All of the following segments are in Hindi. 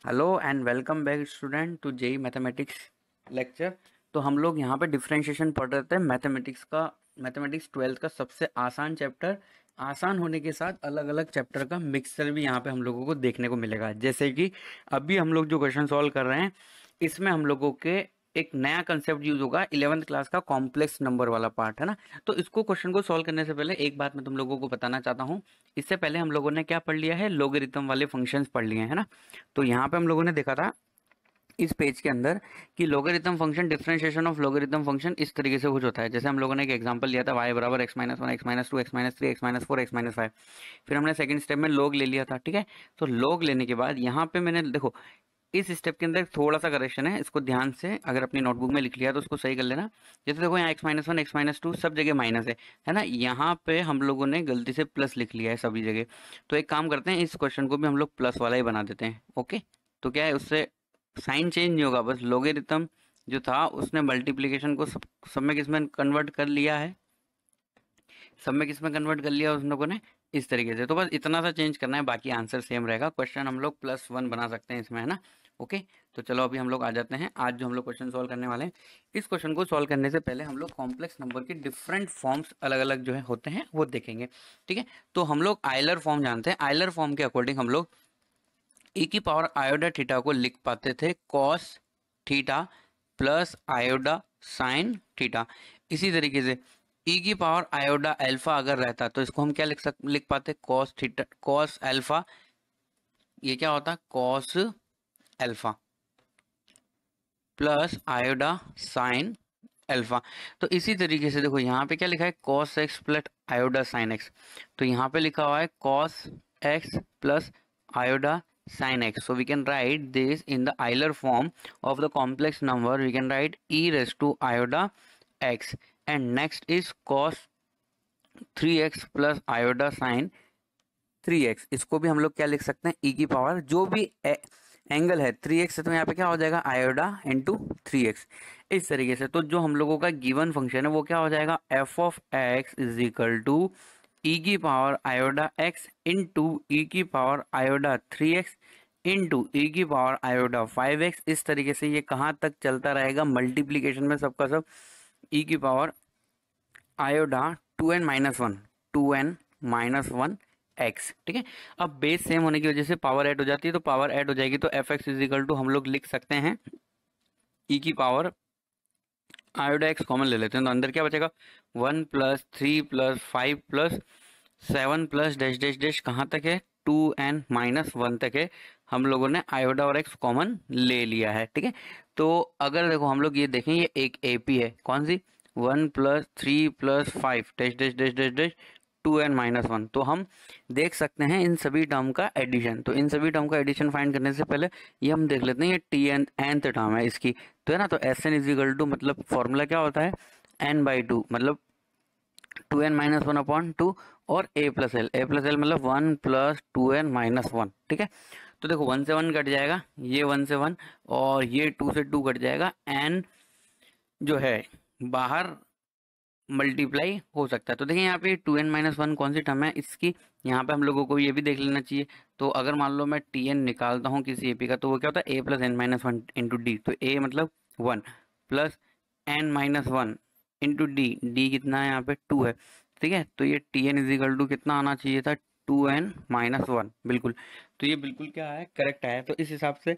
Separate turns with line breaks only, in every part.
Hello and welcome back student to JEE mathematics lecture. तो हम लोग यहाँ पे डिफरेंशिएशन पढ़ रहे थे मैथमेटिक्स 12th का सबसे आसान चैप्टर। आसान होने के साथ अलग अलग चैप्टर का मिक्सचर भी यहाँ पे हम लोगों को देखने को मिलेगा। जैसे कि अभी हम लोग जो क्वेश्चन सॉल्व कर रहे हैं इसमें हम लोगों के एक नया कंसेप्ट यूज होगा 11th क्लास का कॉम्प्लेक्स नंबर वाला पार्ट है ना। तो इसको क्वेश्चन को सॉल्व करने से पहले एक बात मैं तुम लोगों को बताना चाहता हूँ। इससे पहले हम लोगों ने क्या पढ़ लिया है, लोगरिथम वाले फंक्शंस पढ़ लिए हैं ना। तो यहाँ पे हम लोगों ने देखा था इस पेज के अंदर कि logarithm function, differentiation of logarithm function इस तरीके से कुछ होता है। जैसे हम लोगों ने एक एग्जांपल लिया था y बराबर x-1 x-2 x-3 x-4 x-5। फिर हमने सेकंड स्टेप में लोग ले लिया था, ठीक है। तो लोग लेने के बाद यहाँ पे मैंने देखो इस स्टेप के अंदर थोड़ा सा करेक्शन है, इसको ध्यान से अगर अपनी नोटबुक में लिख लिया तो उसको सही कर लेना। जैसे देखो यहाँ x-1 x-2 सब जगह माइनस है ना। यहाँ पे हम लोगों ने गलती से प्लस लिख लिया है सभी जगह। तो एक काम करते हैं, इस क्वेश्चन को भी हम लोग प्लस वाला ही बना देते हैं। ओके, तो क्या है उससे साइन चेंज नहीं होगा, बस लोगरिथम जो था उसने मल्टीप्लिकेशन को सब में किसमें कन्वर्ट कर लिया है, सब में किसमें कन्वर्ट कर लिया उन लोगों ने, इस तरीके से। तो बस इतना सा चेंज करना है, बाकी आंसर सेम रहेगा। क्वेश्चन हम लोग +1 बना सकते हैं इसमें, है ना। ओके, तो चलो अभी हम लोग आ जाते हैं आज जो हम लोग क्वेश्चन सॉल्व करने वाले हैं। इस क्वेश्चन को सॉल्व करने से पहले हम लोग कॉम्प्लेक्स नंबर के डिफरेंट फॉर्म्स अलग अलग जो है होते हैं वो देखेंगे, ठीक है। तो हम लोग आयलर फॉर्म जानते हैं। आयलर फॉर्म के अकॉर्डिंग हम लोग ई की पावर आयोडा थीटा को लिख पाते थे cos theta plus iota sine theta. इसी तरीके से ई की पावर आयोडा अल्फा अगर रहता तो इसको हम क्या लिख पाते, कॉस थीटा कॉस अल्फा। ये क्या होता, cos alpha plus iota sine alpha. तो इसी तरीके से देखो यहाँ पे क्या लिखा है, cos x plus iota sine x. तो यहाँ पे लिखा हुआ है cos x plus iota sin x. So we can write this in the Euler form of the complex number. We can write e raised to iota x, and next is cos 3x plus iota sin 3x। इसको भी हम लोग क्या लिख सकते हैं, e की पावर जो भी एंगल है 3x है तो यहाँ पे क्या हो जाएगा आयोडा इंटू 3x। इस तरीके से तो जो हम लोगों का गिवन फंक्शन है वो क्या हो जाएगा, f of x is equal to e की power iota x into e की पावर आयोडा 3x इंटू ई की पावर आयोडा 5x। इस तरीके से ये कहाँ तक चलता रहेगा, मल्टीप्लीकेशन में सबका सब ई की पावर आयोडा 2n-1 2n-1 x, ठीक है। अब बेस सेम होने की वजह से पावर ऐड हो जाती है, तो पावर ऐड हो जाएगी तो f x is equal to हम लोग लिख सकते हैं ई की पावर आयोडा एक्स कॉमन ले लेते हैं तो अंदर क्या बचेगा 1+3+5+7 प्लस डैश डैश डैश कहाँ तक है 2n-1 तक है। हम लोगों ने आयोडा और एक्स कॉमन ले लिया है, ठीक है। तो अगर देखो हम लोग ये देखें, ये एक एपी है, कौन सी 1+3+5 dash dash dash dash dash 2n-1। तो हम देख सकते हैं इन सभी टर्म का एडिशन। तो इन सभी टर्म का एडिशन फाइंड करने से पहले ये हम देख लेते हैं, ये टी एन nth टर्म है इसकी, तो है ना। तो s n is equal to मतलब फॉर्मूला क्या होता है n/2 मतलब 2n-1/2 और a+l मतलब 1+2n-1, ठीक है। तो देखो 1 से 1 कट जाएगा, ये 1 से 1 और ये 2 से 2 कट जाएगा। n जो है बाहर मल्टीप्लाई हो सकता है। तो देखिए यहाँ पे 2n-1 कौन सी टर्म है इसकी, यहाँ पे हम लोगों को ये भी देख लेना चाहिए। तो अगर मान लो मैं टी एन निकालता हूँ किसी एपी का तो वो क्या होता है a+n-1 इंटू डी। तो a मतलब 1 plus n-1 into D, D कितना है यहाँ पे 2 है, ठीक है। तो ये t n is equal to कितना आना चाहिए था 2n-1, बिल्कुल। तो ये बिल्कुल क्या है, करेक्ट है। तो इस हिसाब से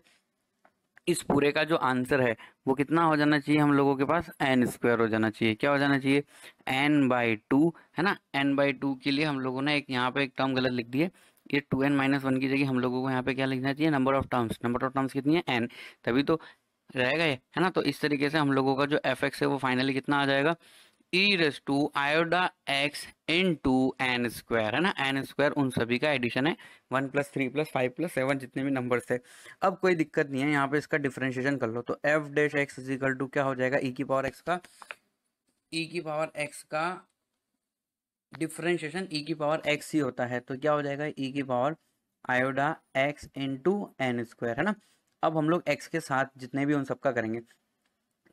इस पूरे का जो आंसर है वो कितना हो जाना चाहिए, हम लोगों के पास n² हो जाना चाहिए। क्या हो जाना चाहिए n/2, है ना। n/2 के लिए हम लोगों ने एक यहाँ पे एक टर्म गलत लिख दी है। ये 2n-1 की जगह हम लोगों को यहाँ पे क्या लिखना चाहिए, number of terms. Number of terms कितनी है n, तभी तो रहेगा ये, है ना। तो इस तरीके से हम लोगों का जो एफ एक्स है वो फाइनली कितना आ जाएगा e raise to iota x into n square, है ना। एन स्क्वायर उन सभी का एडिशन है, 1+3+5+7 जितने भी नंबर्स थे। अब कोई दिक्कत नहीं है, यहाँ पे इसका डिफरेंशिएशन कर लो। तो f dash x is equal to क्या हो जाएगा, ई की पावर एक्स का, ई की पावर एक्स का डिफरेंशिएशन ई की पावर एक्स ही होता है। तो क्या हो जाएगा ई की power iota x into n square, है ना। अब हम लोग एक्स के साथ जितने भी उन सबका करेंगे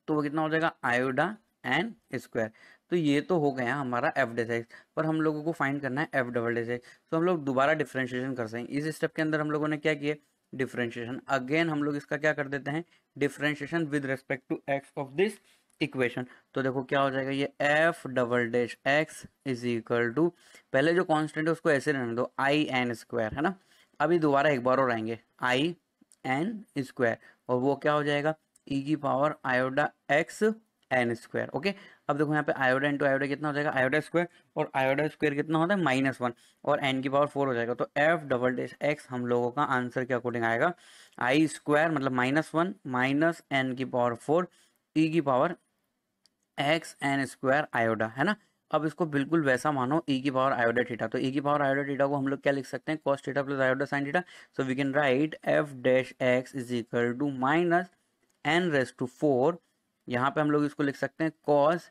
तो वो कितना हो जाएगा आयोडा एन स्क्वायर। तो ये तो हो गया हमारा एफ डैश एक्स, पर हम लोगों को फाइंड करना है एफ डबल डैश एक्स। तो हम लोग दोबारा डिफरेंशिएशन कर सकते हैं। इस स्टेप के अंदर हम लोगों ने क्या किया, डिफरेंशिएशन। अगेन हम लोग इसका क्या कर देते हैं, differentiation with respect to x of this equation. तो देखो क्या हो जाएगा, ये f double dash x is equal to, पहले जो कांस्टेंट है उसको ऐसे रहने दो, आई एन स्क्वायर, है ना। अभी दोबारा एक बार और आएंगे, आई एन स्क्वायर, और वो क्या हो जाएगा, ई की power iota x n square. Okay, अब देखो यहाँ पे आयोडा इंटू आयोडा कितना हो जाएगा, आयोडा स्क्वायर, और आयोडा स्क्वायर कितना होता है -1, और एन की पावर 4 हो जाएगा। तो एफ डबल डैश एक्स हम लोगों का आंसर के अकॉर्डिंग आएगा आई स्क्वायर मतलब -1 माइनस एन की पावर 4 ई की पावर एक्स एन स्क्वायर आयोडा, है ना। अब इसको बिल्कुल वैसा मानो ई की पावर आयोडा थीटा, तो ई की पावर आयोडा थीटा को हम लोग क्या लिख सकते हैं, cos theta plus iota sine theta. So we can write f dash x is equal to minus n raise to 4, यहाँ पे हम लोग इसको लिख सकते हैं cos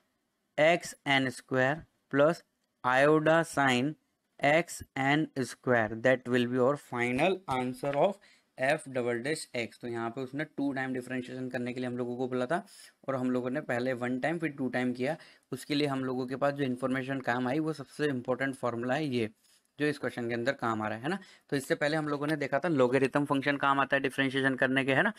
x n square plus iota sine x n square, that will be our final answer of f double dash x. तो यहाँ पे उसने 2 टाइम डिफरेंशिएशन करने के लिए हम लोगों को बोला था, और हम लोगों ने पहले 1 टाइम फिर 2 टाइम किया। उसके लिए हम लोगों के पास जो इन्फॉर्मेशन काम आई वो सबसे इंपॉर्टेंट फॉर्मूला है ये, जो इस क्वेश्चन के अंदर काम आ रहा है ना। तो इससे पहले हम लोगों ने देखा था लोगरिथम फंक्शन काम आता है डिफरेंशिएशन करने के, है ना।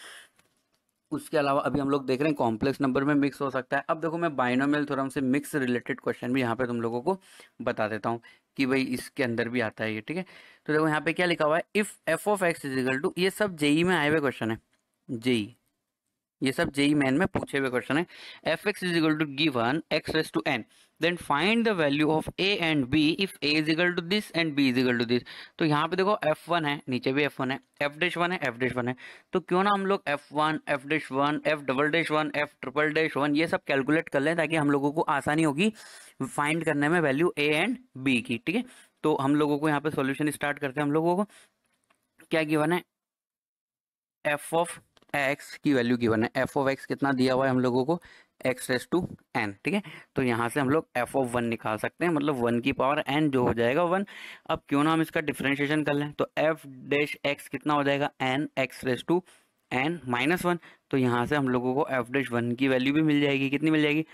उसके अलावा अभी हम लोग देख रहे हैं कॉम्प्लेक्स नंबर में मिक्स हो सकता है। अब देखो मैं बाइनोमियल थ्योरम से मिक्स रिलेटेड क्वेश्चन भी यहाँ पे तुम लोगों को बता देता हूँ कि भाई इसके अंदर भी आता है ये, ठीक है। तो देखो यहाँ पे क्या लिखा हुआ है, if f of x is equal to, ये सब जेई में आए हुए क्वेश्चन है, जेई, ये सब जेई मेन में पूछे हुए क्वेश्चन है। F x is equal to given x raise to n, then find the value of a and b if a is equal to this and b is equal to this. तो यहाँ पे देखो f1 है, नीचे भी f1 है, f डैश 1 है, f डैश 1 है, तो क्यों ना हम लोग f1 f dash 1 f double dash 1 f triple dash 1 ये सब कैलकुलेट कर लें, ताकि हम लोगों को आसानी होगी फाइंड करने में वैल्यू ए एंड बी की, ठीक है। तो हम लोगों को यहाँ पे सॉल्यूशन स्टार्ट करते हैं। हम लोगों को क्या गिवन है, एफ ऑफ एक्स की वैल्यू गिवन है, एफ ऑफ एक्स कितना दिया हुआ है हम लोगों को, एक्स रेस टू एन, ठीक है। तो यहाँ से हम लोग एफ ऑफ 1 निकाल सकते हैं, मतलब 1 की पावर एन जो हो जाएगा 1। अब क्यों ना हम इसका डिफरेंशिएशन कर लें, तो एफ डैश एक्स कितना हो जाएगा, n x raise to n -1। तो यहाँ से हम लोगों को एफ डैश 1 की वैल्यू भी मिल जाएगी, कितनी मिल जाएगी,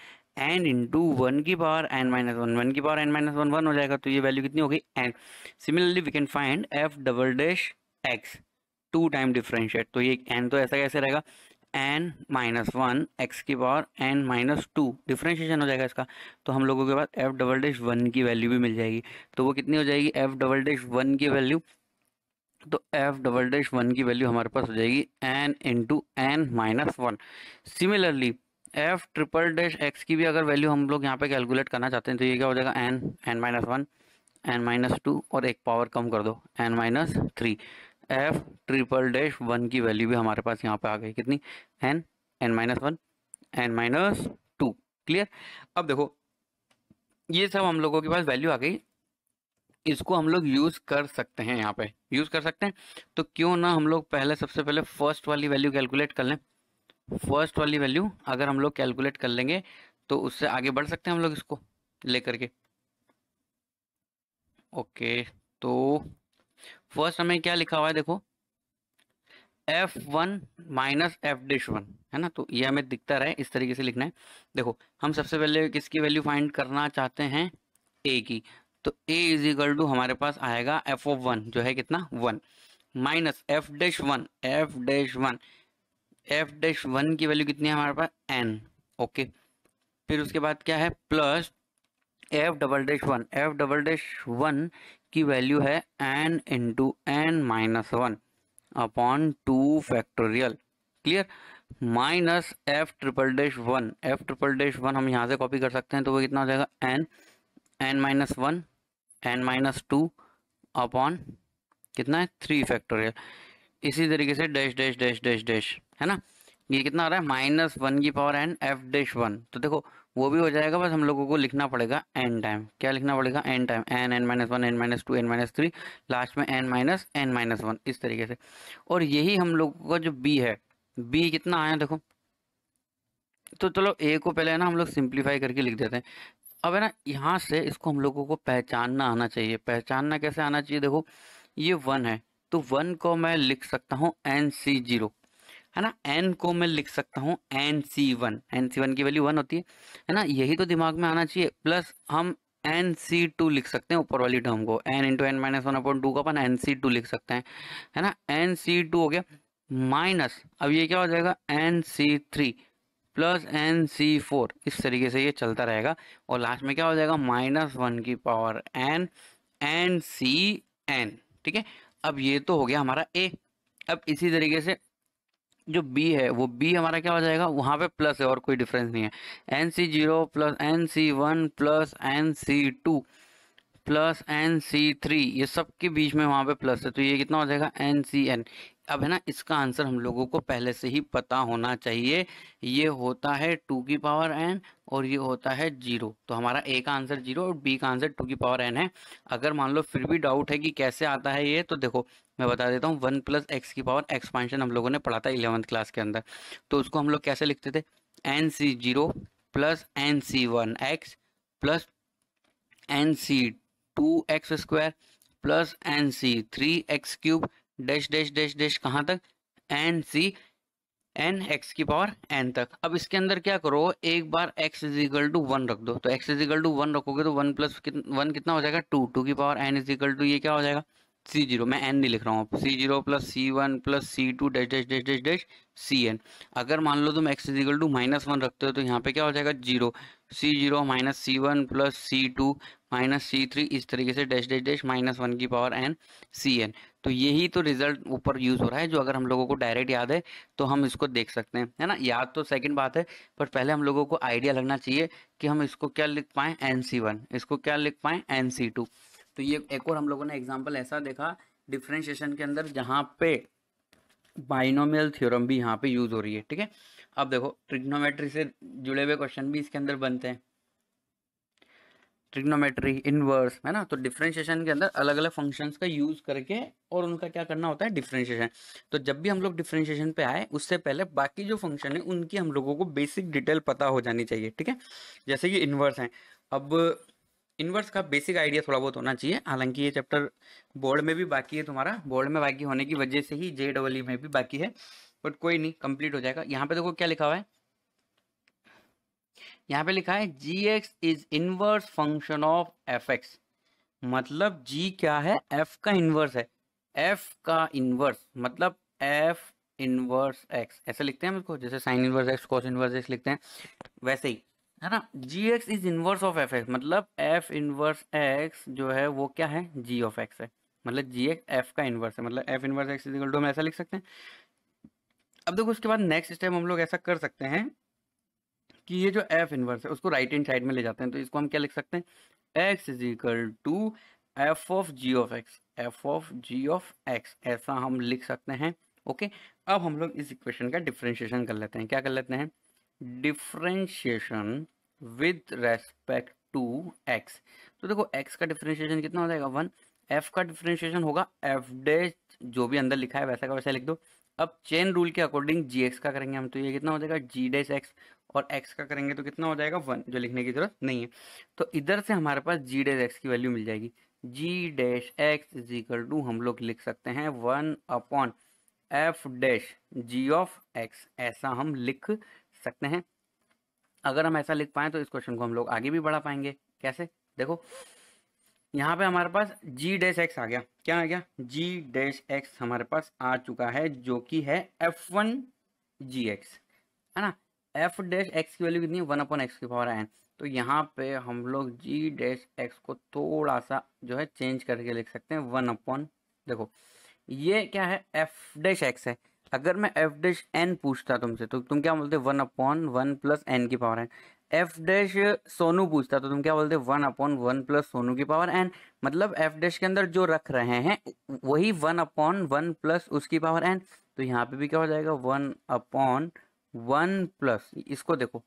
एन इंटू 1 की पावर एन -1, 1 की पावर एन -1 1 हो जाएगा, तो ये वैल्यू कितनी हो गई, n. Similarly we can find f double dash x 2 time differentiate, तो ये n तो ऐसा कैसे रहेगा, n -1 x की पावर n -2 डिफरेंशिएशन हो जाएगा इसका। तो हम लोगों के पास f डबल डैश 1 की वैल्यू भी मिल जाएगी, तो वो कितनी हो जाएगी, f डबल डैश 1 की वैल्यू, तो f डबल डैश 1 की वैल्यू हमारे पास हो जाएगी n into n -1। Similarly f triple dash x की भी अगर वैल्यू हम लोग यहाँ पे कैलकुलेट करना चाहते हैं, तो ये क्या हो जाएगा, n n-1 n-2, और एक पावर कम कर दो n-3, एफ ट्रिपल डैश 1 की वैल्यू भी हमारे पास यहाँ पे आ गई, कितनी, n n-1 n-2। क्लियर। अब देखो ये सब हम लोगों के पास वैल्यू आ गई, इसको हम लोग यूज कर सकते हैं, यहाँ पे यूज कर सकते हैं। तो क्यों ना हम लोग पहले सबसे पहले फर्स्ट वाली वैल्यू कैलकुलेट कर लें। फर्स्ट वाली वैल्यू अगर हम लोग कैलकुलेट कर लेंगे तो उससे आगे बढ़ सकते हैं हम लोग इसको लेकर के। ओके, तो फर्स्ट हमें क्या लिखा हुआ है, देखो f1 माइनस एफ डैश 1, है ना। तो ये हमें दिखता रहे, इस तरीके से लिखना है। देखो हम सबसे पहले किसकी वैल्यू फाइंड करना चाहते हैं, a की, तो a इज इक्वल टू हमारे पास आएगा f ऑफ 1 जो है कितना 1, minus F dash 1, F dash 1, F dash 1 की वैल्यू कितनी है हमारे पास n। ओके, फिर उसके बाद क्या है, plus F double dash 1, F double dash 1 की वैल्यू है n into n-1 upon 2 factorial. Clear, minus F triple dash 1, F triple dash 1 हम यहाँ से कॉपी कर सकते हैं, तो वो कितना हो जाएगा n n-1 n-2 अपॉन कितना है 3 फैक्टोरियल। इसी तरीके से dash dash dash dash dash, है ना। ये कितना आ रहा है, -1 की पावर n एफ डैश 1, तो देखो वो भी हो जाएगा, बस हम लोगों को लिखना पड़ेगा n टाइम, क्या लिखना पड़ेगा, n time n n-1 n-2 n-3, last में n n-1 इस तरीके से। और यही हम लोगों का जो b है, b कितना आया देखो, तो चलो a को पहले है ना हम लोग सिंप्लीफाई करके लिख देते हैं। अब है ना यहाँ से इसको हम लोगों को पहचानना आना चाहिए। पहचानना कैसे आना चाहिए, देखो ये 1 है, तो 1 को मैं लिख सकता हूँ NC0, है ना। n को मैं लिख सकता हूँ NC1, NC1 की वैल्यू 1 होती है ना। यही तो दिमाग में आना चाहिए। प्लस हम NC2 लिख सकते हैं ऊपर वाली टर्म को, n into n minus one upon two को अपन NC2 लिख सकते हैं, है ना। NC2 हो गया माइनस, अब ये क्या हो जाएगा NC3 प्लस NC4, इस तरीके से ये चलता रहेगा और लास्ट में क्या हो जाएगा -1 की पावर n NCn, ठीक है। अब ये तो हो गया हमारा A। अब इसी तरीके से जो B है वो B हमारा क्या हो जाएगा, वहां पे प्लस है और कोई डिफरेंस नहीं है, NC0 plus NC1 plus NC2 plus NC3, ये सब के बीच में वहां पे प्लस है, तो ये कितना हो जाएगा NCn। अब है ना, इसका आंसर हम लोगों को पहले से ही पता होना चाहिए, ये होता है 2 की पावर n और ये होता है 0, तो हमारा A का आंसर 0 और B का आंसर 2 की पावर n है। अगर मान लो फिर भी डाउट है कि कैसे आता है ये, तो देखो मैं बता देता हूँ, 1 प्लस एक्स की पावर एक्सपांशन हम लोगों ने पढ़ा था 11th क्लास के अंदर, तो उसको हम लोग कैसे लिखते थे, NC0 plus NC1x plus NC2x² plus NC3x³ dash dash dash dash कहाँ तक, NCn x की पावर n तक। अब इसके अंदर क्या करो, एक बार x इज इक्वल टू 1 रख दो, तो x इज इक्वल टू 1 रखोगे तो 1 प्लस 1 कितना हो जाएगा 2, 2 की power n is equal to ये क्या हो जाएगा C0, मैं n नहीं लिख रहा हूँ, C0 plus C1 plus C2 dash dash dash dash dash Cn। अगर मान लो तुम x इज इक्वल टू -1 रखते हो तो यहाँ पे क्या हो जाएगा 0, C0 minus C1 plus C2 minus C3, इस तरीके से डैश डैश डैश -1 की पावर n Cn। तो यही तो रिजल्ट ऊपर यूज हो रहा है, जो अगर हम लोगों को डायरेक्ट याद है तो हम इसको देख सकते हैं, है ना। याद तो सेकंड बात है, पर पहले हम लोगों को आइडिया लगना चाहिए कि हम इसको क्या लिख पाएं NC1, इसको क्या लिख पाएं NC2। तो ये एक और हम लोगों ने एग्जांपल ऐसा देखा डिफरेंशिएशन के अंदर जहां पे बाइनोमियल थ्योरम भी यहाँ पे यूज हो रही है, ठीक है। अब देखो ट्रिग्नोमेट्री से जुड़े हुए क्वेश्चन भी इसके अंदर बनते हैं, ट्रिग्नोमेट्री, इनवर्स, है ना। तो डिफरेंशिएशन के अंदर अलग अलग फंक्शंस का यूज करके और उनका क्या करना होता है डिफरेंशिएशन। तो जब भी हम लोग डिफरेंशिएशन पे आए उससे पहले बाकी जो फंक्शन है उनकी हम लोगों को बेसिक डिटेल पता हो जानी चाहिए, ठीक है। जैसे कि इनवर्स है, अब इनवर्स का बेसिक आइडिया थोड़ा बहुत होना चाहिए, हालांकि ये चैप्टर बोर्ड में भी बाकी है, तुम्हारा बोर्ड में बाकी होने की वजह से ही JEE में भी बाकी है, बट कोई नहीं कंप्लीट हो जाएगा। यहाँ पे देखो क्या लिखा हुआ है, यहाँ पे लिखा है gx is inverse function of fx, मतलब g क्या है, f का इनवर्स है, f का इनवर्स मतलब f इनवर्स x, ऐसे लिखते हैं हम इसको, जैसे sine inverse x cos inverse x लिखते हैं वैसे ही, है ना। gx is inverse of fx मतलब f इनवर्स x जो है वो क्या है g ऑफ x है, मतलब gx f का इनवर्स है, मतलब f inverse x is equal to हम ऐसा लिख सकते हैं। अब देखो उसके बाद नेक्स्ट स्टेप हम लोग ऐसा कर सकते हैं कि ये जो f इनवर्स है उसको राइट हैंड साइड में ले जाते हैं, तो इसको हम क्या लिख सकते हैं, x is equal to f of g of x, f of g of x, ऐसा हम लिख सकते हैं। ओके, अब हम लोग इस इक्वेशन का डिफरेंशिएशन कर लेते हैं, क्या कर लेते हैं, differentiation with respect to x। तो देखो x का डिफरेंशिएशन कितना हो जाएगा 1, f का डिफरेंशिएशन होगा f डैश, जो भी अंदर लिखा है वैसा का वैसा लिख दो। अब चेन रूल के अकॉर्डिंग gx का करेंगे हम, तो ये कितना हो जाएगा g डैश x, और x का करेंगे तो कितना हो जाएगा 1, जो लिखने की जरूरत नहीं है। तो इधर से हमारे पास g डैश x की वैल्यू मिल जाएगी, g dash x is equal to हम लोग लिख सकते हैं 1 upon f dash g of x, ऐसा हम लिख सकते हैं। अगर हम ऐसा लिख पाए तो इस क्वेश्चन को हम लोग आगे भी बढ़ा पाएंगे। कैसे, देखो यहाँ पे हमारे पास g डैश x आ गया, क्या आ गया g डैश x हमारे पास आ चुका है, जो कि है f1 gx, है ना। f डैश x की वैल्यू कितनी है 1 अपॉन एक्स की पावर n, तो यहाँ पे हम लोग g डैश x को थोड़ा सा जो है चेंज करके लिख सकते हैं 1 अपॉन, देखो ये क्या है f डैश x है, अगर मैं f डैश n पूछता तुमसे तो तुम क्या बोलते 1 अपॉन 1 प्लस n की power n, f dash Sonu पूछता तो तुम क्या बोलते 1 अपॉन 1 प्लस सोनू की पावर n, मतलब f डैश के अंदर जो रख रहे हैं वही 1 अपॉन 1 प्लस उसकी पावर n, तो यहाँ पे भी क्या हो जाएगा 1 अपॉन 1 प्लस, इसको देखो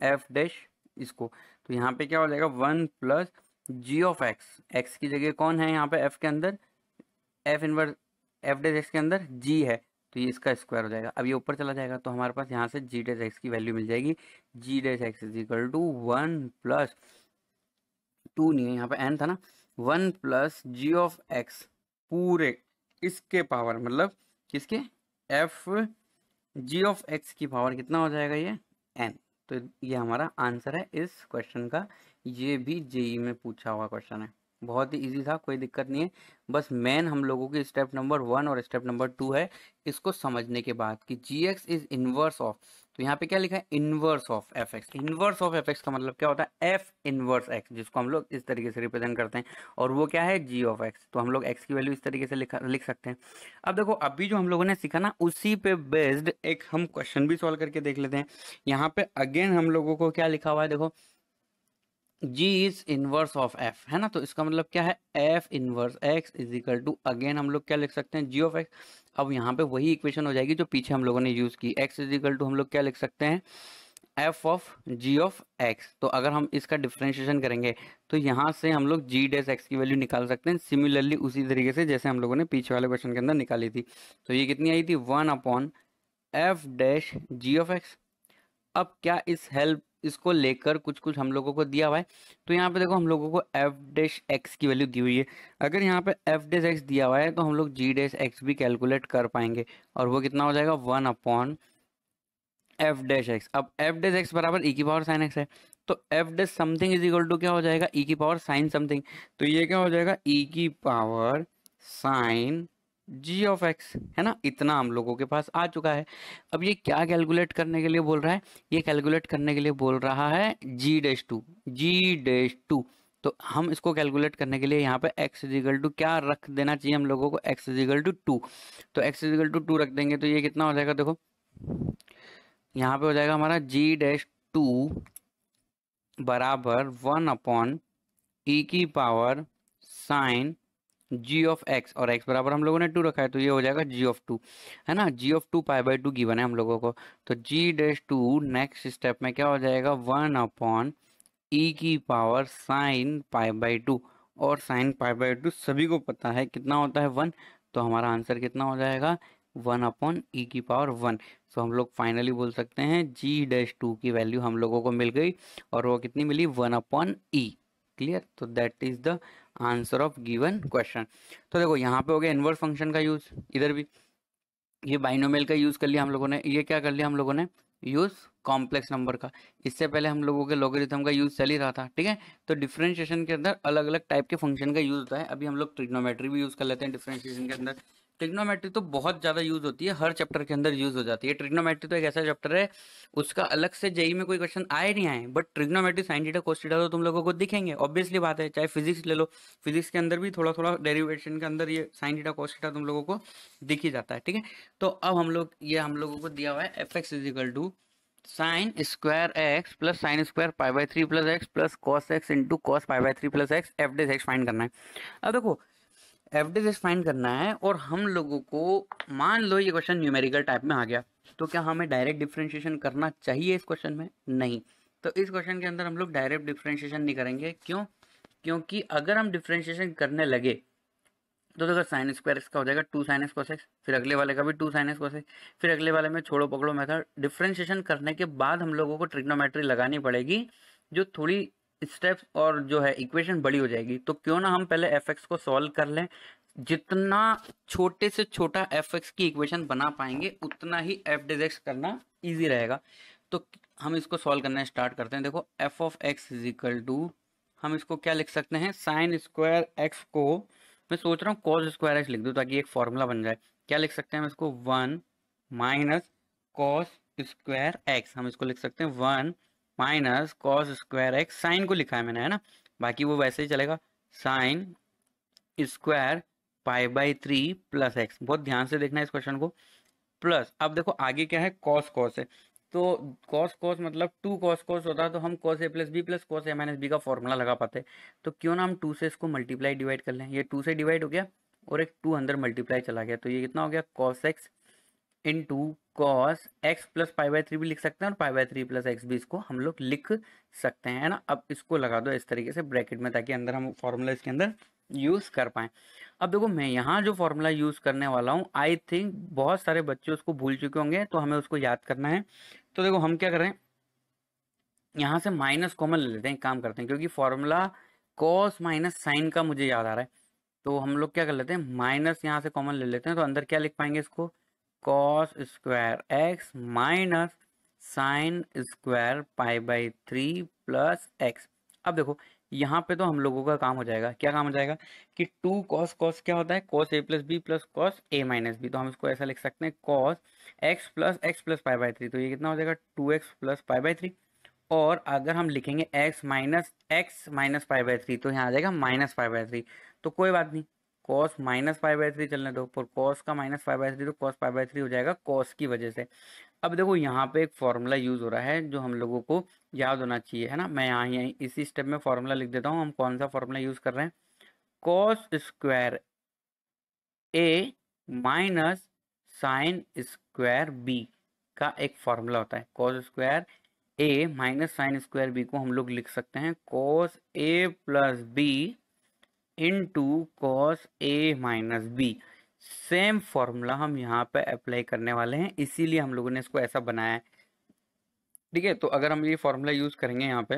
f डैश इसको, तो यहाँ पे क्या हो जाएगा 1 plus g of x, x की जगह कौन है यहाँ पे f के अंदर, f inverse f dash x के अंदर g है, तो ये इसका स्क्वायर हो जाएगा। अब ये ऊपर चला जाएगा तो हमारे पास यहाँ से g डैश x की वैल्यू मिल जाएगी, g dash x is equal to 1 plus 2 नहीं है यहाँ पे n था ना, 1 प्लस g ऑफ x पूरे इसके पावर, मतलब किसके f g ऑफ x की पावर कितना हो जाएगा ये n। तो ये हमारा आंसर है इस क्वेश्चन का, ये भी जेई में पूछा हुआ क्वेश्चन है, बहुत ही इजी था, कोई दिक्कत नहीं है। बस मेन हम लोगों की स्टेप नंबर 1 और स्टेप नंबर 2 है इसको समझने के बाद कि जी एक्स इज इनवर्स ऑफ, तो यहाँ पे क्या लिखा है, inverse of F x. Inverse of F x का मतलब क्या होता है, एफ इनवर्स एक्स, जिसको हम लोग इस तरीके से रिप्रेजेंट करते हैं, और वो क्या है, जी ऑफ एक्स। तो हम लोग एक्स की वैल्यू इस तरीके से लिख सकते हैं। अब देखो अभी जो हम लोगों ने सीखा ना, उसी पे बेस्ड एक हम क्वेश्चन भी सॉल्व करके देख लेते हैं। यहाँ पे अगेन हम लोगों को क्या लिखा हुआ है, देखो g is inverse of f, है ना, तो इसका मतलब क्या है, f inverse x is equal to, again हम लोग क्या लिख सकते हैं, जी ऑफ एक्स। अब यहाँ पे वही इक्वेशन हो जाएगी जो पीछे हम लोगों ने यूज की, एक्स इज इक्वल टू हम लोग क्या लिख सकते हैं, f of g of x. तो अगर हम इसका डिफरेंशिएशन करेंगे तो यहाँ से हम लोग जी डैश एक्स की वैल्यू निकाल सकते हैं, सिमिलरली उसी तरीके से जैसे हम लोगों ने पीछे वाले क्वेश्चन के अंदर निकाली थी। तो ये कितनी आई थी, 1/f-g ऑफ एक्स। अब क्या इस हेल्प इसको लेकर कुछ कुछ हम लोगों को दिया हुआ है, तो यहाँ पे देखो हम लोगों को एफ डैश एक्स की वैल्यू दी हुई है। अगर यहाँ पे एफ डैश एक्स दिया हुआ है तो हम लोग जी डैश एक्स भी कैलकुलेट कर पाएंगे, और वो कितना हो जाएगा, 1/f डैश एक्स। अब एफ डैश एक्स बराबर ई की पावर साइन एक्स है, तो f dash something is equal to क्या हो जाएगा, ई की पावर साइन समथिंग। तो ये क्या हो जाएगा, ई की power sine g of x, है ना, इतना हम लोगों के पास आ चुका है। अब ये क्या कैलकुलेट करने के लिए बोल रहा है, ये कैलकुलेट करने के लिए बोल रहा है जी डैश टू। तो हम इसको कैलकुलेट करने के लिए यहाँ पे x इजिकल टू क्या रख देना चाहिए हम लोगों को, x इजिकल टू 2। तो x इजिकल टू 2 रख देंगे तो ये कितना हो जाएगा, देखो यहाँ पे हो जाएगा हमारा जी डैश टू बराबर 1/e की power sine g of x, और एक्स बराबर हम लोगों ने 2 रखा है तो ये हो जाएगा जी ऑफ टू, है ना, जी ऑफ 2 पाई/2 गिवन है हम लोगों को। तो जी डैश टू नेक्स्ट स्टेप में क्या हो जाएगा, 1/e की पावर साइन पाई/2, और साइन पाई/2 सभी को पता है कितना होता है, 1। तो हमारा आंसर कितना हो जाएगा, 1/e की पावर 1। सो हम लोग फाइनली बोल सकते हैं जी डैश टू की वैल्यू हम लोगों को मिल गई, और वो कितनी मिली, 1/e। क्लियर, तो that is the answer of given question. तो देखो यहाँ पे हो गया इनवर्स फंक्शन का यूज, इधर भी ये बाइनोमियल का यूज कर लिया हम लोगों ने, ये क्या कर लिया हम लोगों ने, यूज कॉम्प्लेक्स नंबर का। इससे पहले हम लोगों के लॉगरिथम का यूज चल ही रहा था, ठीक है। तो डिफरेंशिएशन के अंदर अलग अलग टाइप के फंक्शन का यूज होता है। अभी हम लोग ट्रिग्नोमेट्री भी यूज कर लेते हैं डिफरेंशिएशन के अंदर। ट्रिग्नोमेट्री तो बहुत ज्यादा यूज होती है, हर चैप्टर के अंदर यूज हो जाती है। ट्रिग्नोमेट्री तो एक ऐसा चैप्टर है, उसका अलग से जेई में कोई क्वेश्चन आए नहीं आए, but trigonometry sine theta cos theta तो तुम लोगों को दिखेंगे, ऑब्वियसली बात है। चाहे फिजिक्स ले लो, फिजिक्स के अंदर भी थोड़ा थोड़ा डेरिवेशन के अंदर ये साइन थीटा कोस थीटा तुम लोगों को दिख ही जाता है, ठीक है। तो अब हम लोग, ये हम लोगों को दिया हुआ है f x is equal to sine square x plus sine square पाई/3 plus x plus cos x into cos पाई/3 plus x, f dash x find करना है। अब देखो एफ डैश एक्स फाइंड करना है, और हम लोगों को मान लो ये क्वेश्चन न्यूमेरिकल टाइप में आ गया, तो क्या हमें डायरेक्ट डिफरेंशिएशन करना चाहिए इस क्वेश्चन में, नहीं। तो इस क्वेश्चन के अंदर हम लोग डायरेक्ट डिफरेंशिएशन नहीं करेंगे, क्यों, क्योंकि अगर हम डिफरेंशिएशन करने लगे तो देखो साइन स्क्वायर इसका हो जाएगा 2 साइन एक्स कोस एक्स, फिर अगले वाले का भी 2 साइन एक्स कोस एक्स, फिर अगले वाले में छोड़ो पकड़ो मेथड। डिफरेंशिएशन करने के बाद हम लोगों को ट्रिग्नोमेट्री लगानी पड़ेगी, जो थोड़ी स्टेप्स और जो है इक्वेशन बड़ी हो जाएगी। तो क्यों ना हम पहले एफ एक्स को सॉल्व कर लें, जितना छोटे से छोटा एफ एक्स की इक्वेशन बना पाएंगे उतना ही एफ डैश एक्स करना ईजी रहेगा। तो हम इसको सॉल्व करना स्टार्ट करते हैं। देखो f of x is equal to, हम इसको क्या लिख सकते हैं, साइन स्क्वायर एक्स को मैं सोच रहा हूँ कॉस स्क्वायर एक्स लिख दूँ ताकि एक फॉर्मूला बन जाए। क्या लिख सकते हैं हम इसको, 1 माइनस कॉस स्क्वायर एक्स, हम इसको लिख सकते हैं 1 minus cos square x, sine को लिखा है मैंने, है ना, बाकी वो वैसे ही चलेगा, साइन स्क्वायर पाई/3 प्लस एक्स। बहुत ध्यान से देखना है इस क्वेश्चन को। प्लस अब देखो आगे क्या है, कॉस कॉस है, तो कॉस कॉस मतलब 2 कॉस कॉस होता है, तो हम cos A plus B plus cos A minus B का फॉर्मूला लगा पाते। तो क्यों ना हम 2 से इसको मल्टीप्लाई डिवाइड कर लें, ये 2 से डिवाइड हो गया और एक 2 अंदर मल्टीप्लाई चला गया, तो ये कितना हो गया, cos x into cos x plus पाई/3 भी लिख सकते हैं, और पाई/3 प्लस एक्स भी इसको हम लोग लिख सकते हैं, है ना। अब इसको लगा दो इस तरीके से ब्रैकेट में, ताकि अंदर हम फॉर्मूला इसके अंदर यूज कर पाए। अब देखो मैं यहाँ जो फॉर्मूला यूज करने वाला हूँ, आई थिंक बहुत सारे बच्चे उसको भूल चुके होंगे, तो हमें उसको याद करना है। तो देखो हम क्या करें, यहाँ से माइनस कॉमन ले लेते हैं, एक काम करते हैं, क्योंकि फॉर्मूला कॉस माइनस साइन का मुझे याद आ रहा है। तो हम लोग क्या कर लेते हैं, माइनस यहाँ से कॉमन ले लेते हैं, तो अंदर क्या लिख पाएंगे इसको, cos square x minus sine square पाई/3 प्लस एक्स। अब देखो यहाँ पे तो हम लोगों का काम हो जाएगा, क्या काम हो जाएगा कि टू कॉस, कॉस क्या होता है, cos A plus B plus cos A minus B, तो हम इसको ऐसा लिख सकते हैं cos x plus pi by three, तो ये कितना हो जाएगा 2x plus pi by three. और अगर हम लिखेंगे x minus pi by three, तो यहाँ आ जाएगा माइनस पाई बाई थ्री। तो कोई बात नहीं, cos minus pi by three चलने दो, पर कॉस का माइनस पाई बाई थ्री तो कॉस पाई बाई थ्री हो जाएगा कॉस की वजह से। अब देखो यहाँ पे एक फॉर्मूला यूज हो रहा है जो हम लोगों को याद होना चाहिए, है ना। मैं यहाँ यहीं इसी स्टेप में फॉर्मूला लिख देता हूँ। हम कौन सा फॉर्मूला यूज कर रहे हैं, कॉस स्क्वायर ए माइनस साइन स्क्वायर बी का एक फॉर्मूला होता है। कॉस स्क्वायर ए माइनस साइन स्क्वायर बी को हम लोग लिख सकते हैं cos A plus B into cos A minus B. Same formula हम यहाँ पे अप्लाई करने वाले हैं, इसीलिए हम लोगों ने इसको ऐसा बनाया है, ठीक है। तो अगर हम ये फॉर्मूला यूज करेंगे यहाँ पे,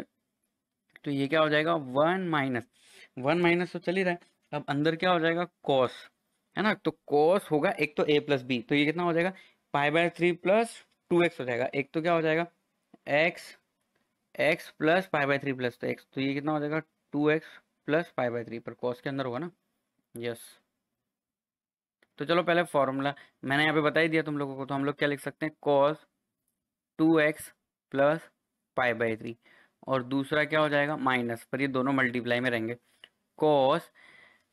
तो ये क्या हो जाएगा, वन माइनस तो चल ही रहा है। अब अंदर क्या हो जाएगा, कॉस, है ना। तो कॉस होगा एक तो ए प्लस बी, तो ये कितना हो जाएगा pi by three plus 2x हो जाएगा। एक तो क्या हो जाएगा x, x plus pi by three plus तो एक्स, तो ये कितना हो जाएगा 2x plus pi by three, पर कॉस के अंदर होगा ना, यस। तो चलो पहले फॉर्मूला मैंने यहाँ पे बता ही दिया तुम लोगों को, तो हम लोग क्या लिख सकते हैं cos 2x plus pi by three, और दूसरा क्या हो जाएगा माइनस, पर ये दोनों मल्टीप्लाई में रहेंगे, cos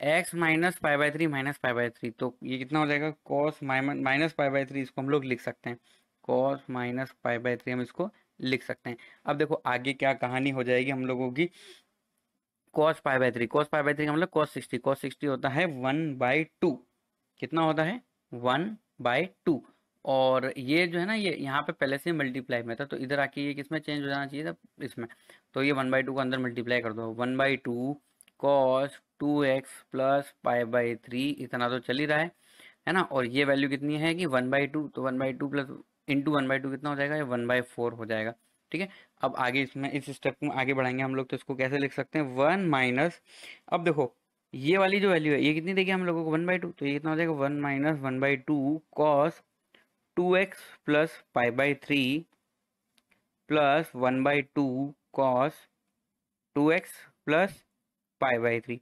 x minus pi by three minus pi by three, तो ये कितना हो जाएगा cos minus pi by three, इसको हम लोग लिख सकते हैं cos minus pi by three, हम इसको लिख सकते हैं। अब देखो आगे क्या कहानी हो जाएगी हम लोगों की, cos pi by three, cos pi by three का मतलब कॉस सिक्सटी होता है 1/2, कितना होता है 1/2। और ये जो है ना, ये यहाँ पे पहले से मल्टीप्लाई में था, तो इधर आके ये किसमें चेंज हो जाना चाहिए था, इसमें। तो ये 1/2 को अंदर मल्टीप्लाई कर दो, 1/2 cos 2x plus pi by three, इतना तो चल ही रहा है ना। और ये वैल्यू कितनी है कि 1/2, तो 1/2 प्लस इंटू 1/2 कितना हो जाएगा, ये 1/4 हो जाएगा, ठीक है। अब आगे इसमें इस स्टेप में आगे बढ़ाएंगे हम लोग, तो इसको कैसे लिख सकते हैं 1 माइनस, अब देखो ये वाली जो वैल्यू है ये कितनी देगी हम लोगों को 1/2, तो ये कितना हो जाएगा 1 minus 1/2 cos 2x plus pi by three plus 1/2 cos 2x plus pi by three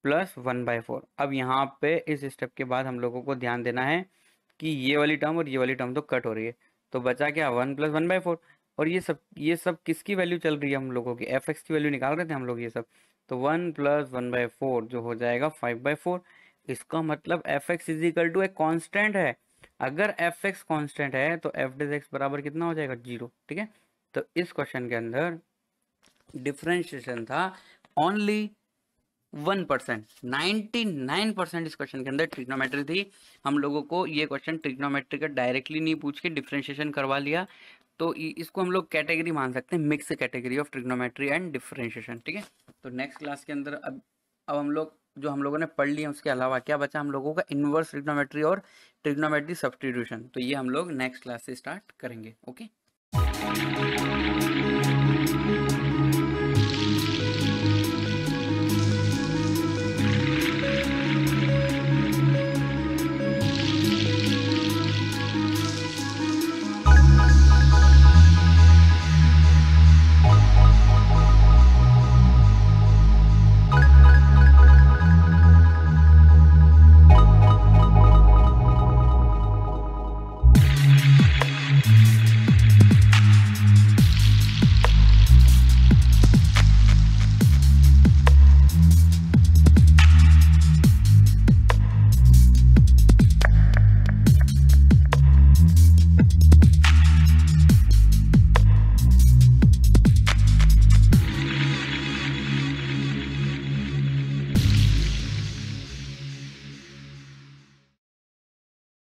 plus 1/4। अब यहाँ पे इस स्टेप के बाद हम लोगों को ध्यान देना है कि ये वाली टर्म और ये वाली टर्म तो कट हो रही है, तो बचा क्या 1 प्लस 1/4। और ये सब किसकी वैल्यू चल रही है हम लोगों की, एफ एक्स की वैल्यू निकाल रहे थे हम लोग ये सब, तो 1 प्लस 1/4 जो हो जाएगा 5/4। इसका मतलब f x is equal to एक कॉन्स्टेंट है। अगर एफ एक्स कॉन्स्टेंट है तो एफ डेज एक्स बराबर कितना हो जाएगा 0, ठीक है। तो इस क्वेश्चन के अंदर डिफ्रेंशिएशन था ओनली 1%, 99% इस क्वेश्चन के अंदर ट्रिग्नोमेट्री थी। हम लोगों को ये क्वेश्चन ट्रिग्नोमेट्री का डायरेक्टली नहीं पूछ के डिफरेंशिएशन करवा लिया, तो इसको हम लोग कैटेगरी मान सकते हैं, mix category of trigonometry and differentiation, ठीक है। तो नेक्स्ट क्लास के अंदर अब हम लोग जो हम लोगों ने पढ़ लिया उसके अलावा क्या बचा हम लोगों का, इनवर्स ट्रिग्नोमेट्री और ट्रिग्नोमेट्री सब्स्टिट्यूशन, तो ये हम लोग नेक्स्ट क्लास से स्टार्ट करेंगे, ओके।